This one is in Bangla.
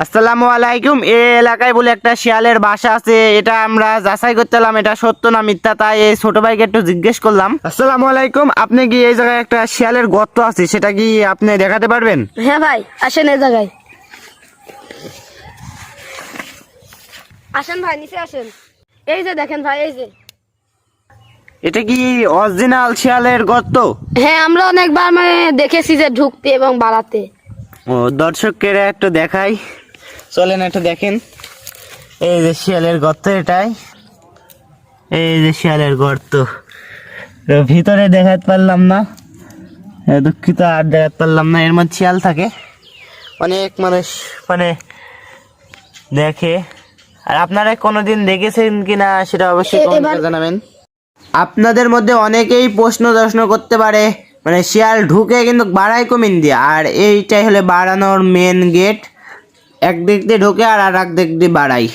আসসালামু আলাইকুম। এই এলাকায় বলে একটা শিয়ালের বাসা আছে, এটা আমরা যাচাই করতে এলাম এটা সত্য না মিথ্যা, তাই এই ছোট ভাইকে একটু জিজ্ঞেস করলাম। আসসালামু আলাইকুম, আপনি কি এই জায়গায় একটা শিয়ালের গর্ত আছে সেটা কি আপনি দেখাতে পারবেন? হ্যাঁ ভাই, আসেন এই জায়গায়। আসেন ভাই, নিচে আসেন। এই যে দেখেন ভাই, এই যে। এটা কি অরিজিনাল শিয়ালের গর্ত? হ্যাঁ, আমরা অনেকবার দেখেছি যে ঢুকতে এবং বাড়াতে। ও, দর্শককে একটু দেখাই, চলেন একটু দেখেন। এই যে শিয়ালের গর্ত, এটাই এই যে শিয়ালের গর্ত। তো ভিতরে দেখাতে পারলাম না, দুঃখিত, আর দেখাতে পারলাম না। এর মধ্যে শিয়াল থাকে, অনেক মানুষ দেখে। আর আপনারা কোনোদিন দেখেছেন কিনা সেটা অবশ্যই কমেন্টে জানাবেন। আপনাদের মধ্যে অনেকেই প্রশ্ন করতে পারে, শিয়াল ঢুকে কিন্তু বাড়ায় কমিন দিয়ে, আর এইটাই হলে বাড়ানোর মেন গেট। এক দিক দিয়ে ঢোকে আর এক দিক দিয়ে বাড়াই।